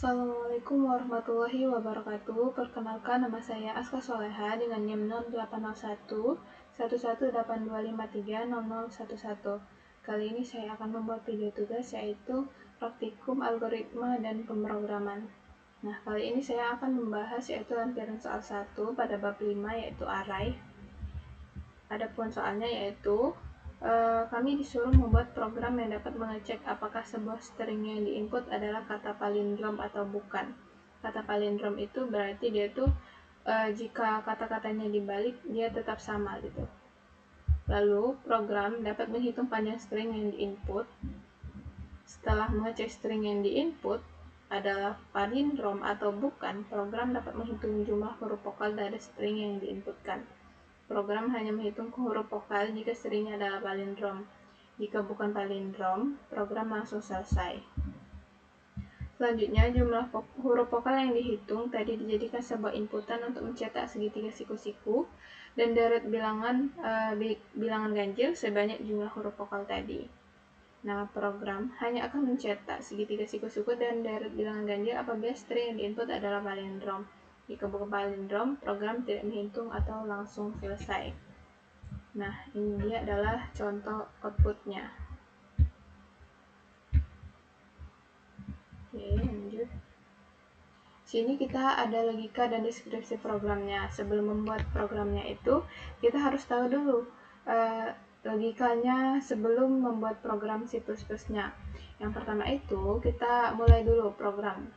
Assalamualaikum warahmatullahi wabarakatuh. Perkenalkan, nama saya Aska Soleha dengan NIM 0801 11825300011. Kali ini saya akan membuat video tugas yaitu praktikum algoritma dan pemrograman. Nah, kali ini saya akan membahas yaitu lampiran soal 1 pada bab 5 yaitu array. Adapun soalnya yaitu kami disuruh membuat program yang dapat mengecek apakah sebuah string yang diinput adalah kata palindrom atau bukan. Kata palindrom itu berarti dia tuh jika kata-katanya dibalik dia tetap sama gitu. Lalu program dapat menghitung panjang string yang diinput. Setelah mengecek string yang diinput adalah palindrom atau bukan, program dapat menghitung jumlah huruf vokal dari string yang diinputkan. Program hanya menghitung huruf vokal jika stringnya adalah palindrom. Jika bukan palindrom, program langsung selesai. Selanjutnya, jumlah huruf vokal yang dihitung tadi dijadikan sebuah inputan untuk mencetak segitiga siku-siku dan deret bilangan ganjil sebanyak jumlah huruf vokal tadi. Nah, program hanya akan mencetak segitiga siku-siku dan deret bilangan ganjil apabila string yang diinput adalah palindrom. Jika bukan palindrom, program tidak menghitung atau langsung selesai. Nah, ini dia adalah contoh outputnya. Oke, lanjut. Sini kita ada logika dan deskripsi programnya. Sebelum membuat programnya itu, kita harus tahu dulu logikanya sebelum membuat program C++-nya. Yang pertama itu, kita mulai dulu program.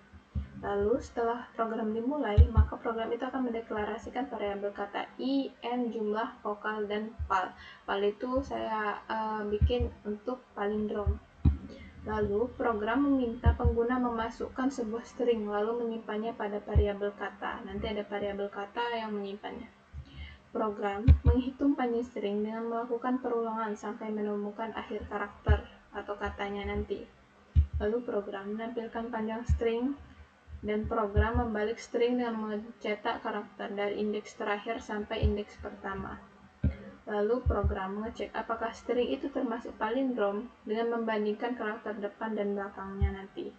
Lalu setelah program dimulai, maka program itu akan mendeklarasikan variabel kata i, n, jumlah, vokal, dan pal. Pal itu saya bikin untuk palindrom. Lalu program meminta pengguna memasukkan sebuah string lalu menyimpannya pada variabel kata. Nanti ada variabel kata yang menyimpannya. Program menghitung panjang string dengan melakukan perulangan sampai menemukan akhir karakter atau katanya nanti. Lalu program menampilkan panjang string dan program membalik string dengan mencetak karakter dari indeks terakhir sampai indeks pertama. Lalu program mengecek apakah string itu termasuk palindrom dengan membandingkan karakter depan dan belakangnya nanti.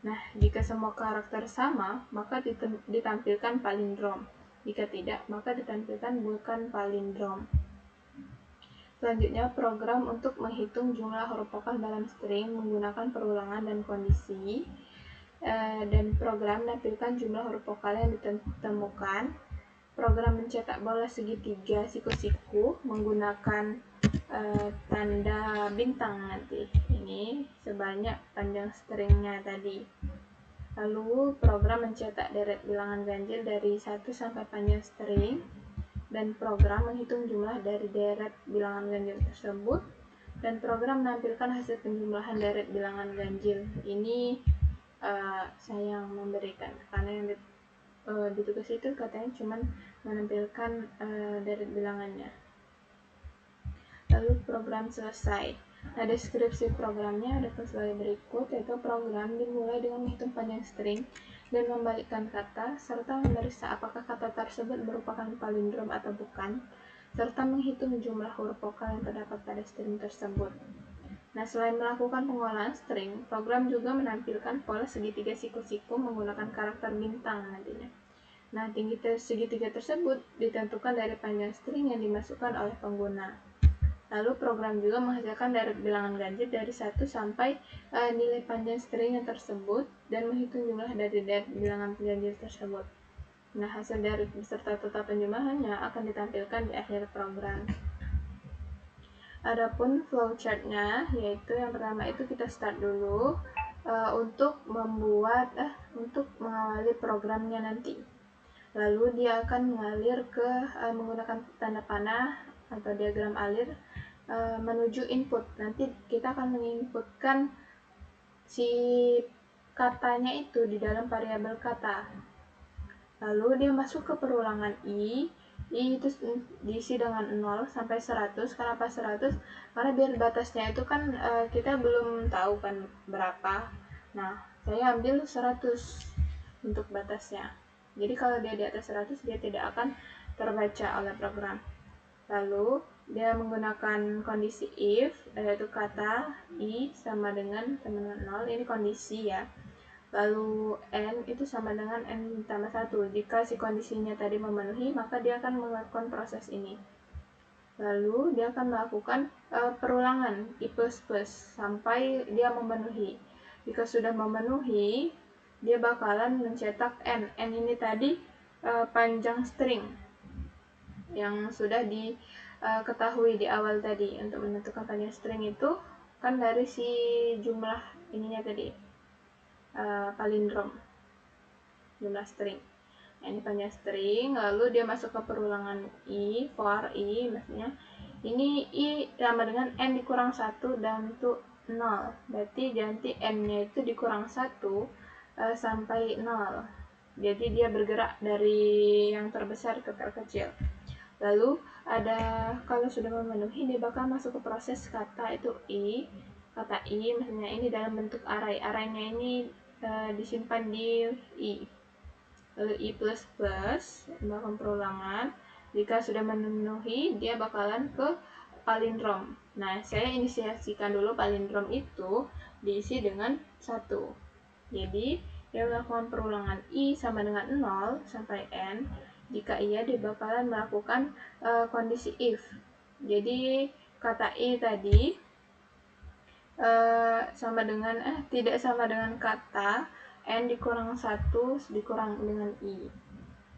Nah, jika semua karakter sama, maka ditampilkan palindrom. Jika tidak, maka ditampilkan bukan palindrom. Selanjutnya, program untuk menghitung jumlah huruf vokal dalam string menggunakan perulangan dan kondisi. Dan program menampilkan jumlah huruf vokal yang ditemukan. Program mencetak bola segitiga siku-siku menggunakan tanda bintang nanti. Ini sebanyak panjang stringnya tadi. Lalu program mencetak deret bilangan ganjil dari 1 sampai panjang string dan program menghitung jumlah dari deret bilangan ganjil tersebut dan program menampilkan hasil penjumlahan deret bilangan ganjil. Ini saya yang memberikan karena yang di tugas itu katanya cuma menampilkan deret bilangannya. Lalu program selesai. Nah, deskripsi programnya ada sebagai berikut, yaitu program dimulai dengan menghitung panjang string dan membalikkan kata, serta memeriksa apakah kata tersebut merupakan palindrom atau bukan, serta menghitung jumlah huruf vokal yang terdapat pada string tersebut. Nah, selain melakukan pengolahan string, program juga menampilkan pola segitiga siku-siku menggunakan karakter bintang nantinya. Nah, tinggi segitiga tersebut ditentukan dari panjang string yang dimasukkan oleh pengguna. Lalu program juga menghasilkan deret bilangan ganjil dari 1 sampai nilai panjang string yang tersebut dan menghitung jumlah dari deret bilangan ganjil tersebut. Nah, hasil deret beserta total penjumlahannya akan ditampilkan di akhir program. Adapun flowchart-nya, yaitu yang pertama itu kita start dulu untuk mengawali programnya nanti. Lalu dia akan mengalir ke menggunakan tanda panah atau diagram alir menuju input. Nanti kita akan menginputkan si katanya itu di dalam variabel kata. Lalu dia masuk ke perulangan i itu diisi dengan 0 sampai 100. Kenapa 100? Karena biar batasnya itu kan kita belum tahu kan berapa. Nah, saya ambil 100 untuk batasnya. Jadi kalau dia di atas 100 dia tidak akan terbaca oleh program. Lalu dia menggunakan kondisi if, yaitu kata i sama dengan 0, ini kondisi ya. lalu n itu sama dengan n tambah 1. Jika si kondisinya tadi memenuhi, maka dia akan melakukan proses ini. Lalu dia akan melakukan perulangan i++ sampai dia memenuhi. Jika sudah memenuhi, dia bakalan mencetak n. N ini tadi panjang string yang sudah diketahui di awal tadi. Untuk menentukan panjang string itu kan dari si jumlah ininya tadi, palindrom, jumlah string. Nah, ini panjang string, lalu dia masuk ke perulangan i, for i, maksudnya ini i sama dengan n dikurang 1 dan itu 0. Berarti ganti n-nya itu dikurang 1 sampai 0. Jadi dia bergerak dari yang terbesar ke terkecil. Lalu ada, kalau sudah memenuhi, dia bakal masuk ke proses kata itu i, kata i, maksudnya ini dalam bentuk array. Array-nya ini disimpan di i. Lalu i++ melakukan perulangan. Jika sudah memenuhi, dia bakalan ke palindrom. Nah, saya inisiasikan dulu palindrom itu diisi dengan 1. Jadi dia melakukan perulangan i sama dengan 0 sampai n. Jika iya, dia bakalan melakukan kondisi if. Jadi kata i tadi tidak sama dengan kata n dikurang 1 dikurang dengan i.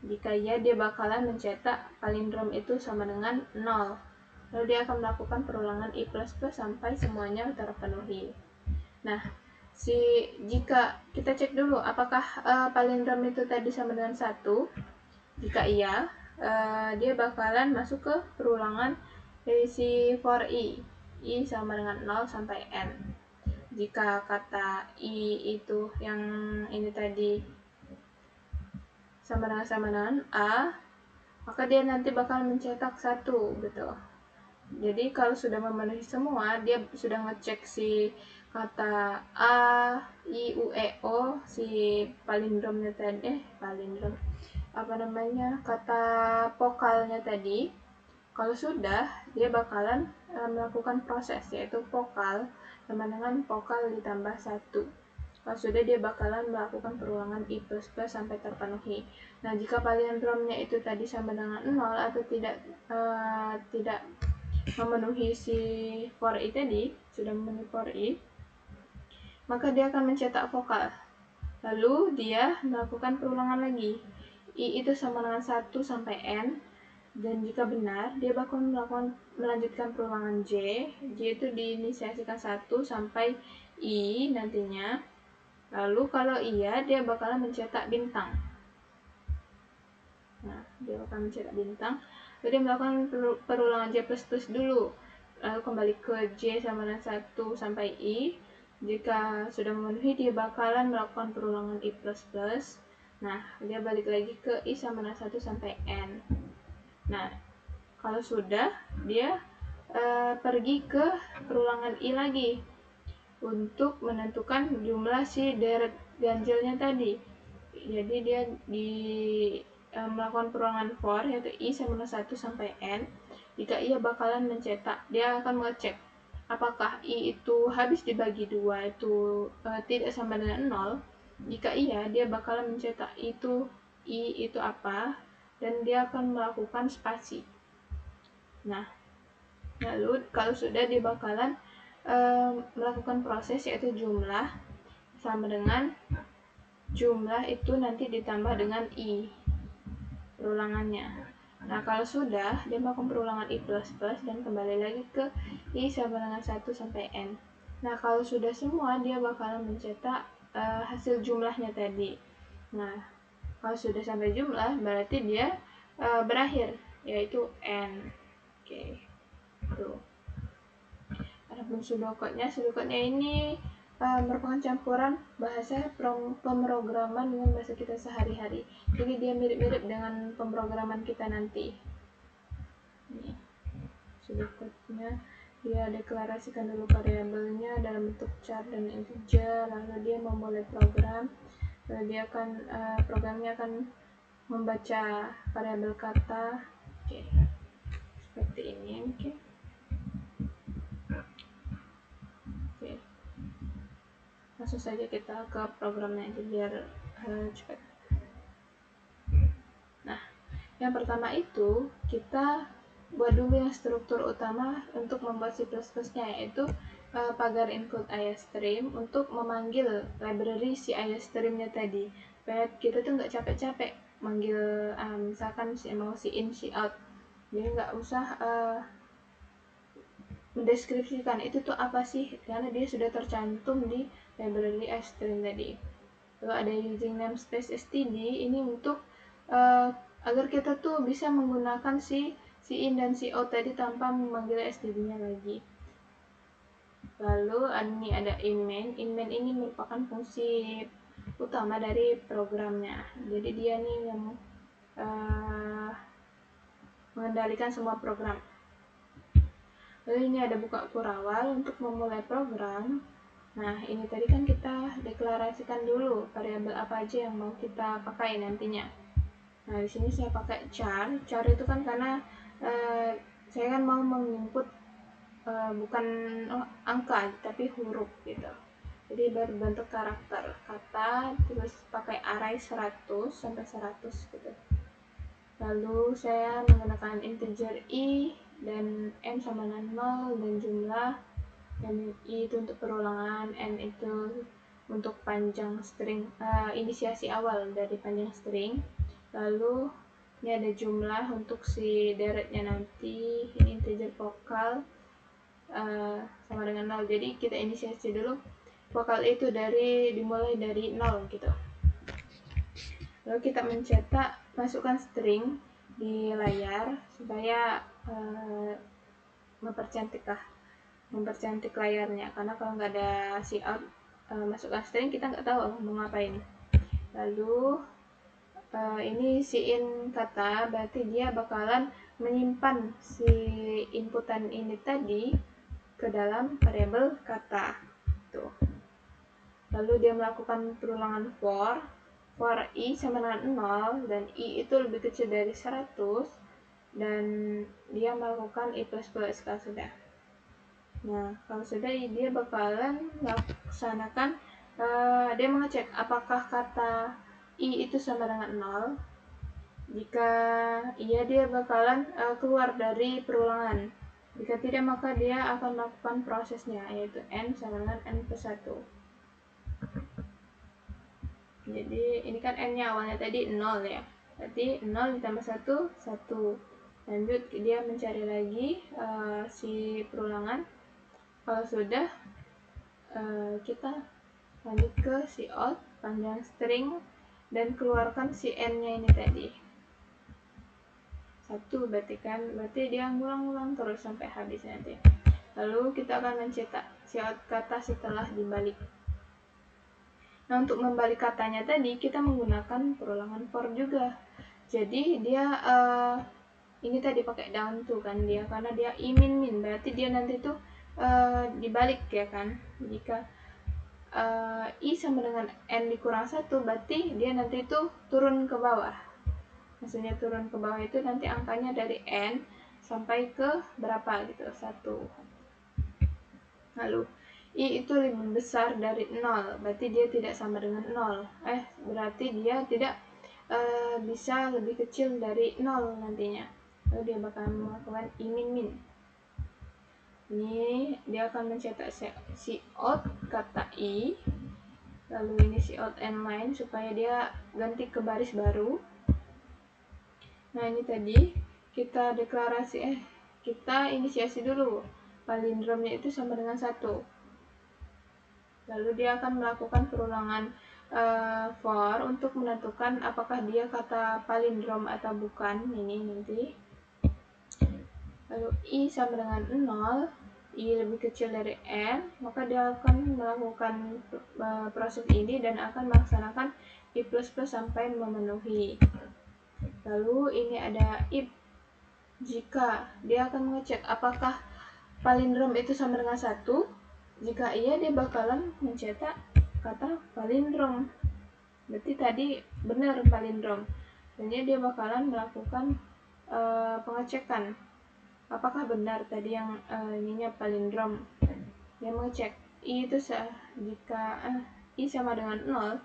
Jika iya, dia bakalan mencetak palindrom itu sama dengan 0. Lalu dia akan melakukan perulangan i++ sampai semuanya terpenuhi. Nah, jika kita cek dulu apakah palindrom itu tadi sama dengan 1. Jika iya, dia bakalan masuk ke perulangan dari si for i sama dengan 0 sampai n. Jika kata i itu yang ini tadi sama dengan a, maka dia nanti bakal mencetak 1 gitu. Jadi kalau sudah memenuhi semua, dia sudah ngecek si kata a, i, u, e, o, si palindromnya tadi, kata vokalnya tadi. Kalau sudah, dia bakalan melakukan proses, yaitu vokal sama dengan vokal ditambah 1. Kalau sudah, dia bakalan melakukan perulangan i++ sampai terpenuhi. Nah, jika palindromnya itu tadi sama dengan 0 atau tidak memenuhi si for i tadi, sudah memenuhi for i, maka dia akan mencetak vokal. Lalu dia melakukan perulangan lagi. I itu sama dengan 1 sampai n, dan jika benar, dia bakal melanjutkan perulangan j. J itu diinisiasikan 1 sampai i nantinya. Lalu kalau iya, dia bakalan mencetak bintang. Nah, dia akan mencetak bintang. Lalu dia melakukan perulangan j++ dulu. Lalu kembali ke j sama dengan 1 sampai i. Jika sudah memenuhi, dia bakalan melakukan perulangan i++. Nah, dia balik lagi ke i sama dengan 1 sampai n. Nah, kalau sudah, dia pergi ke perulangan i lagi untuk menentukan jumlah si deret ganjilnya tadi. Jadi dia melakukan perulangan for, yaitu i sama dengan 1 sampai n. Jika ia bakalan mencetak, dia akan mengecek apakah i itu habis dibagi 2 itu tidak sama dengan 0. Jika iya, dia bakalan mencetak i itu apa, dan dia akan melakukan spasi. Nah, lalu kalau sudah, dia bakalan melakukan proses, yaitu jumlah sama dengan jumlah itu nanti ditambah dengan i perulangannya. Nah, kalau sudah, dia melakukan perulangan i++ dan kembali lagi ke i sama dengan 1 sampai n. Nah, kalau sudah semua, dia bakalan mencetak hasil jumlahnya tadi. Nah, kalau sudah sampai jumlah, berarti dia berakhir, yaitu n. Oke, tuh. Adapun pseudocode-nya ini merupakan campuran bahasa pemrograman dengan bahasa kita sehari-hari. Jadi dia mirip-mirip dengan pemrograman kita nanti. Ini pseudocode-nya, dia deklarasikan dulu variabelnya dalam bentuk char dan integer, lalu dia memulai program, lalu dia akan programnya akan membaca variabel kata. Oke, seperti ini. Oke. Langsung saja kita ke programnya aja biar cepat. Nah, yang pertama itu kita buat dulu yang struktur utama untuk membuat C++ nya, yaitu pagar include IOStream untuk memanggil library si IOStream nya tadi, supaya kita tuh nggak capek-capek manggil misalkan mau si in si out, jadi nggak usah mendeskripsikan itu tuh apa sih, karena dia sudah tercantum di library IOStream tadi. Lalu ada using namespace std, ini untuk agar kita tuh bisa menggunakan si in dan si out tadi tanpa memanggil std-nya lagi. Lalu ini ada inmain. Inmain ini merupakan fungsi utama dari programnya. Jadi dia nih yang mengendalikan semua program. Lalu ini ada buka kurawal untuk memulai program. Nah, ini tadi kan kita deklarasikan dulu variabel apa aja yang mau kita pakai nantinya. Nah, di sini saya pakai char. Char itu kan karena saya kan mau menginput bukan angka tapi huruf gitu. Jadi berbentuk karakter kata, terus pakai array 100 sampai 100 gitu. Lalu saya menggunakan integer i dan n sama dengan 0 dan jumlah, dan i itu untuk perulangan, n itu untuk panjang string, inisiasi awal dari panjang string. Lalu ini ada jumlah untuk si deretnya nanti, ini integer vokal sama dengan 0. Jadi kita inisiasi dulu vokal itu dimulai dari 0 gitu. Lalu kita mencetak, masukkan string di layar supaya mempercantik layarnya, karena kalau nggak ada cout masukkan string kita nggak tahu mau ngapain. Lalu ini si in kata, berarti dia bakalan menyimpan si inputan ini tadi ke dalam variabel kata tuh. Lalu dia melakukan perulangan for i sama dengan 0, dan i itu lebih kecil dari 100, dan dia melakukan i++ kalau sudah. Nah, kalau sudah dia bakalan melaksanakan, dia mengecek apakah kata i itu sama dengan 0. Jika iya, dia bakalan keluar dari perulangan. Jika tidak, maka dia akan melakukan prosesnya, yaitu n sama dengan n+1. Jadi ini kan n-nya awalnya tadi 0 ya. Berarti 0 ditambah 1, 1. Lanjut dia mencari lagi si perulangan. Kalau sudah, kita lanjut ke si out, panjang string, dan keluarkan si n-nya ini tadi. 1 berarti dia ngulang-ngulang terus sampai habis nanti. Lalu kita akan mencetak si out kata setelah dibalik. Nah, untuk membalik katanya tadi kita menggunakan perulangan for juga. Jadi dia ini tadi pakai down to kan dia, karena dia i min, berarti dia nanti tuh dibalik ya kan. Jika i sama dengan n dikurang 1, berarti dia nanti tuh turun ke bawah. Maksudnya turun ke bawah itu nanti angkanya dari n sampai ke berapa gitu, 1. Lalu i itu lebih besar dari 0, berarti dia tidak sama dengan 0. Berarti dia tidak bisa lebih kecil dari 0 nantinya. Lalu dia bakal melakukan i min. Ini dia akan mencetak si out kata i, lalu ini si out n line supaya dia ganti ke baris baru. Nah, ini tadi kita kita inisiasi dulu palindromnya itu sama dengan 1. Lalu dia akan melakukan perulangan for untuk menentukan apakah dia kata palindrom atau bukan, ini nanti. Lalu i sama dengan 0, i lebih kecil dari n, maka dia akan melakukan proses ini dan akan melaksanakan i++ sampai memenuhi. Lalu ini ada if, jika dia akan mengecek apakah palindrom itu sama dengan 1. Jika iya, dia bakalan mencetak kata palindrom. Berarti tadi benar palindrom. Dan dia bakalan melakukan pengecekan apakah benar tadi yang ininya palindrom. Dia mengecek I itu jika I sama dengan 0,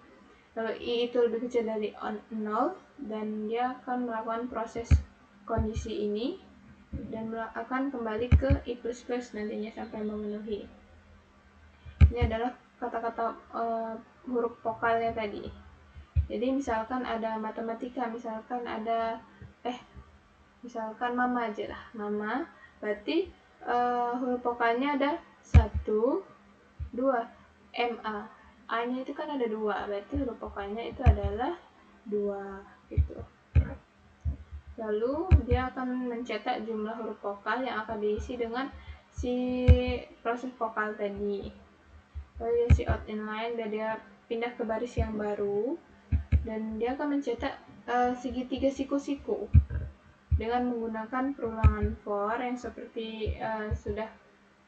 kalau I itu lebih kecil dari 0, dan dia akan melakukan proses kondisi ini dan akan kembali ke I++ nantinya sampai memenuhi. Ini adalah kata-kata huruf vokalnya tadi. Jadi misalkan ada matematika, misalkan mama aja lah, mama, berarti huruf vokalnya ada 1, 2, MA. A-nya itu kan ada 2, berarti huruf vokalnya itu adalah 2 gitu. Lalu dia akan mencetak jumlah huruf vokal yang akan diisi dengan si proses vokal tadi. Lalu dia si out inline dan dia pindah ke baris yang baru, dan dia akan mencetak segitiga siku-siku dengan menggunakan perulangan for yang seperti sudah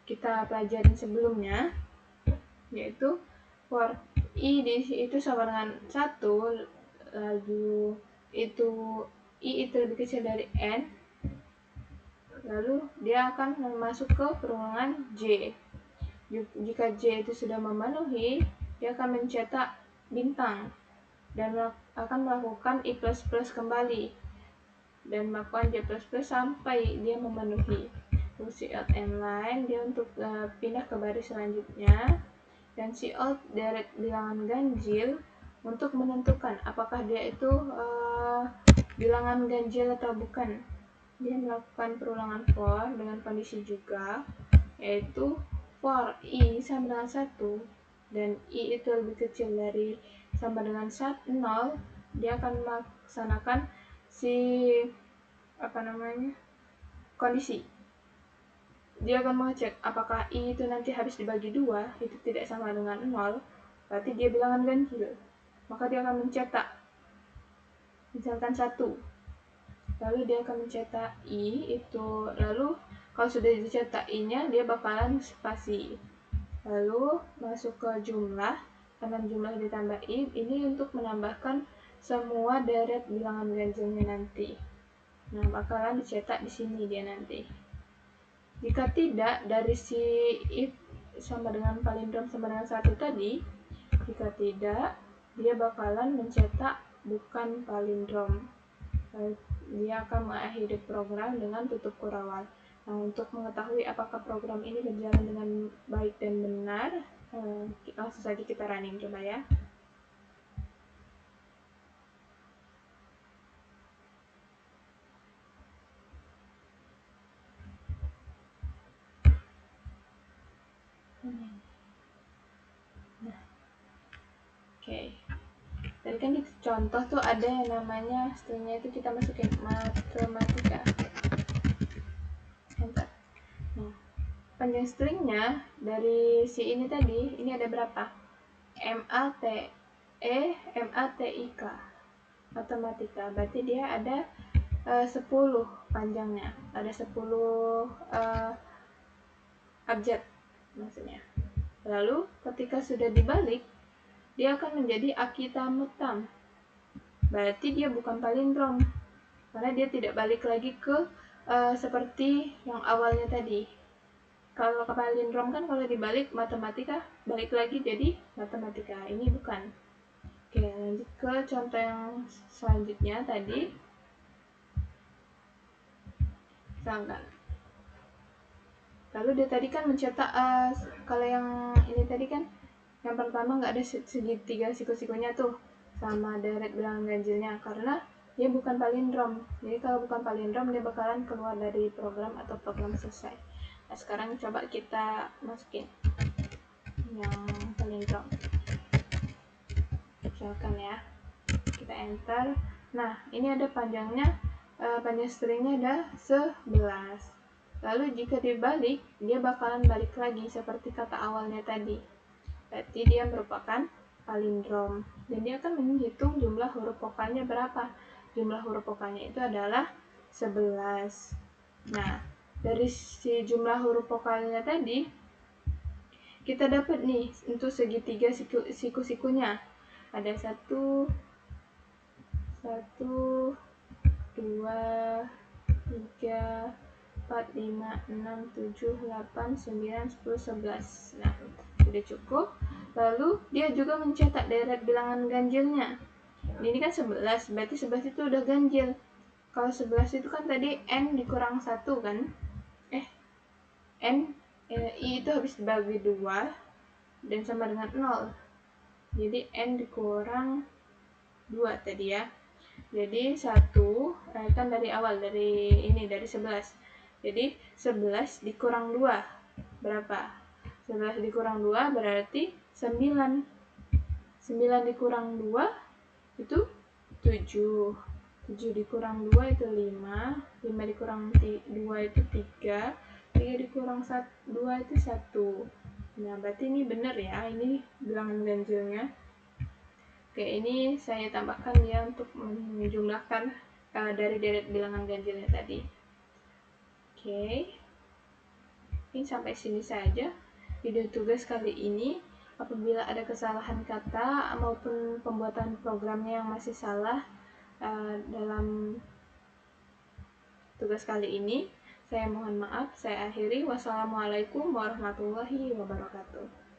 kita pelajarin sebelumnya, yaitu for I itu sama dengan 1, lalu itu I itu lebih kecil dari N, lalu dia akan masuk ke perulangan J. Jika J itu sudah memenuhi, dia akan mencetak bintang dan akan melakukan I++ kembali dan melakukan J++ sampai dia memenuhi. Terus si out inline dia untuk pindah ke baris selanjutnya, dan si out deret bilangan ganjil untuk menentukan apakah dia itu bilangan ganjil atau bukan. Dia melakukan perulangan for dengan kondisi juga, yaitu for I sama dengan 1 dan I itu lebih kecil dari sama dengan 0, dia akan melaksanakan si kondisi. Dia akan mengecek apakah I itu nanti habis dibagi 2 itu tidak sama dengan 0, berarti dia bilangan ganjil. Maka dia akan mencetak misalkan 1, lalu dia akan mencetak I itu, lalu kalau sudah dicetak I-nya dia bakalan spasi, lalu masuk ke jumlah, kanan jumlah ditambah I, ini untuk menambahkan semua deret bilangan ganjilnya nanti. Nah, bakalan dicetak di sini dia nanti. Jika tidak, dari si if sama dengan palindrom sama dengan 1 tadi, jika tidak, dia bakalan mencetak bukan palindrom. Dia akan mengakhiri program dengan tutup kurang. Nah, untuk mengetahui apakah program ini berjalan dengan baik dan benar, langsung saja kita running, coba ya. Nah, oke. Tadi kan di contoh tuh ada yang namanya stringnya itu kita masukin matematika. Enter. Nah, panjang stringnya dari si ini tadi, ini ada berapa? MATIK matematika. Berarti dia ada 10 panjangnya. Ada 10 abjad maksudnya. Lalu ketika sudah dibalik, dia akan menjadi akitamutam. Berarti dia bukan palindrom, karena dia tidak balik lagi ke seperti yang awalnya tadi. Kalau ke palindrom kan kalau dibalik matematika balik lagi jadi matematika. Ini bukan. Oke, lanjut ke contoh yang selanjutnya tadi. Misalkan, lalu dia tadi kan mencetak kalau yang ini tadi kan yang pertama nggak ada segitiga siku-sikunya tuh sama deret bilangan ganjilnya karena dia bukan palindrom. Jadi kalau bukan palindrom dia bakalan keluar dari program atau program selesai. Nah, sekarang coba kita masukin yang palindrom. Misalkan ya, kita enter. Nah, ini ada panjangnya, panjang stringnya ada 11. Lalu jika dibalik, dia bakalan balik lagi seperti kata awalnya tadi. Berarti dia merupakan palindrom. Dan dia akan menghitung jumlah huruf vokalnya berapa. Jumlah huruf vokalnya itu adalah 11. Nah, dari si jumlah huruf vokalnya tadi, kita dapat nih untuk segitiga siku-sikunya. Ada 1, 2, 3, 4, 5, 6, 7, 8, 9, 10, 11. Nah, Sudah cukup. Lalu dia juga mencetak deret bilangan ganjilnya. Ini kan 11, berarti 11 itu udah ganjil. Kalau 11 itu kan tadi N dikurang 1 kan? I itu habis dibagi 2 dan sama dengan 0. Jadi N dikurang 2 tadi ya. Jadi 1 kan dari awal, dari 11. Jadi 11 dikurang 2 berapa? 11 dikurang 2 berarti 9. 9 dikurang 2 itu 7. 7 dikurang 2 itu 5. 5 dikurang 2 itu 3. 3 dikurang 2 itu 1. Nah, berarti ini benar ya, ini bilangan ganjilnya. Oke, ini saya tambahkan ya untuk menjumlahkan dari deret bilangan ganjilnya tadi. Oke, ini sampai sini saja video tugas kali ini. Apabila ada kesalahan kata maupun pembuatan programnya yang masih salah dalam tugas kali ini, saya mohon maaf. Saya akhiri. Wassalamualaikum warahmatullahi wabarakatuh.